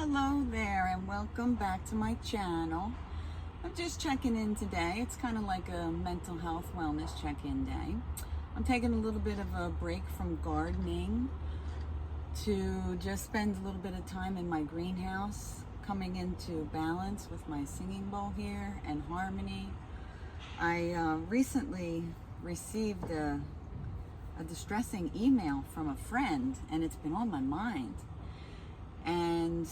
Hello there and welcome back to my channel. I'm just checking in today. It's kind of like a mental health wellness check-in day. I'm taking a little bit of a break from gardening to just spend a little bit of time in my greenhouse, coming into balance with my singing bowl here and harmony. I recently received a distressing email from a friend, and it's been on my mind. And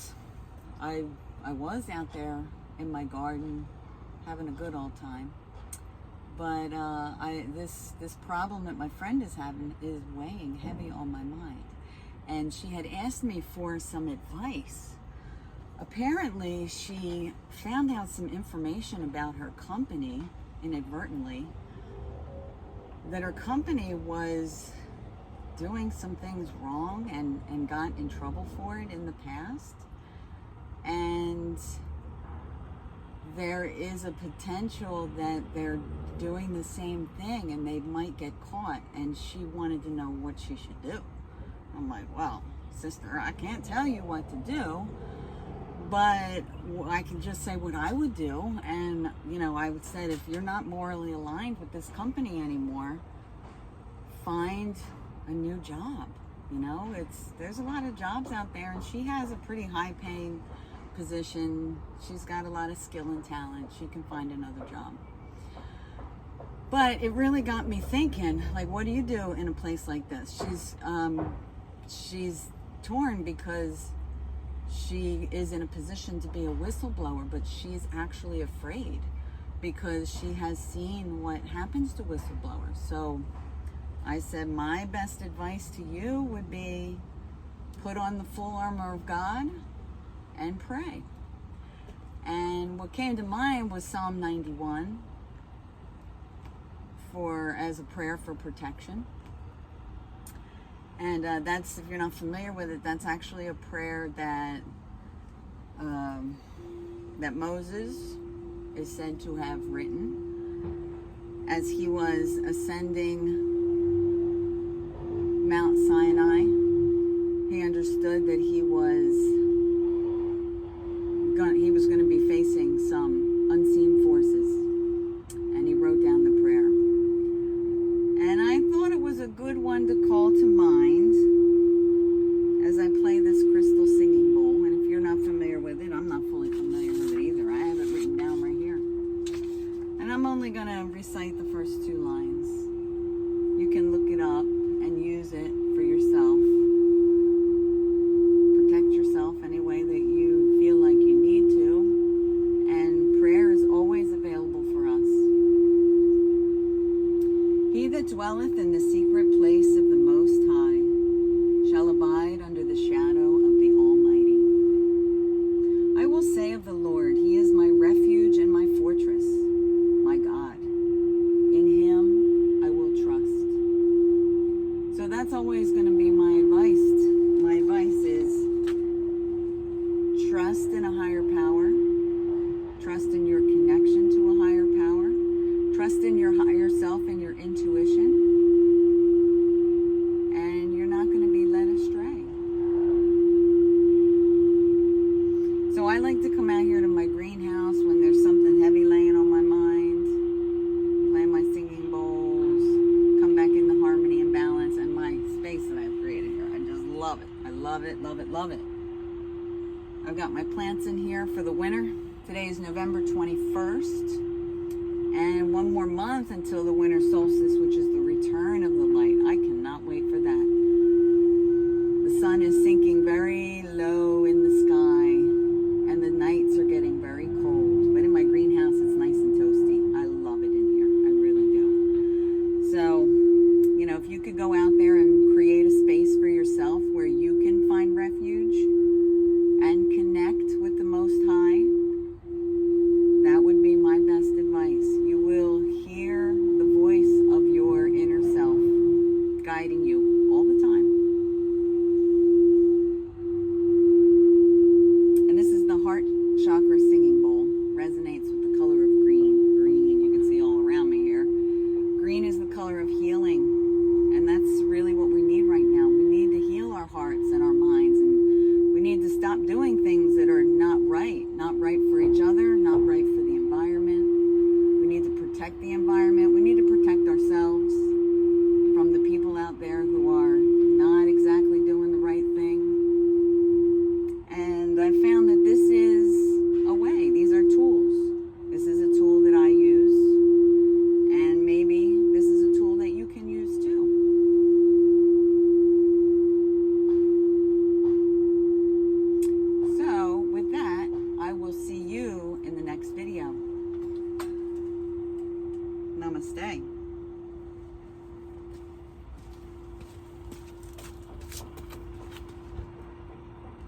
I was out there in my garden having a good old time, but this problem that my friend is having is weighing heavy on my mind. And she had asked me for some advice. Apparently, she found out some information about her company inadvertently, that her company was doing some things wrong and got in trouble for it in the past. And there is a potential that they're doing the same thing and they might get caught, and she wanted to know what she should do. I'm like, well, sister, I can't tell you what to do, but I can just say what I would do. And, I would say, if you're not morally aligned with this company anymore, find a new job. There's a lot of jobs out there, and she has a pretty high paying position. She's got a lot of skill and talent. She can find another job. But it really got me thinking, like, what do you do in a place like this? She's torn because she is in a position to be a whistleblower, but she's actually afraid because she has seen what happens to whistleblowers. So I said, my best advice to you would be put on the full armor of God and pray. And what came to mind was Psalm 91 as a prayer for protection. And that's, if you're not familiar with it, that's actually a prayer that Moses is said to have written as he was ascending Mount Sinai. He understood that he was going to be facing some unseen forces, and he wrote down the prayer. And I thought it was a good one to call to mind as I play this crystal singing bowl. And if you're not familiar with it, I'm not fully familiar with it either. I have it written down right here. And I'm only going to recite the first two lines. You can look it up and use it for yourself. Protect yourself any way that you feel like you need to. And prayer is always available for us. He that dwelleth in the secret place of the Most High shall abide under the shadow of the Almighty. I will say of the Lord, He is my refuge and my fortress, my God. In Him I will trust. So that's always going to be my advice. My advice is trust in a higher power. Trust in your connection to a higher power. Trust in your higher self and your intuition. And you're not going to be led astray. So I like to come out here to my greenhouse when there's something heavy laying on my mind, play my singing bowls, come back into harmony and balance, and my space that I've created here. I just love it. I love it, love it, love it. I've got my plants in here for the winter. Today is November 21st. And one more month until the winter solstice, which is the return of the light. I cannot wait for that. The sun is sinking very low in the sky, and the nights are getting very cold. But in my greenhouse, it's nice and toasty. I love it in here. I really do. So, if you could go out there and create a space for yourself where you can find refuge and connect with the Most High, that would be my best advice. You will hear the voice of your inner self guiding you all the time. And this is the heart chakra singing bowl. Resonates with the color of green. Green, you can see all around me here. Green is the color of healing. And that's really the environment. We need to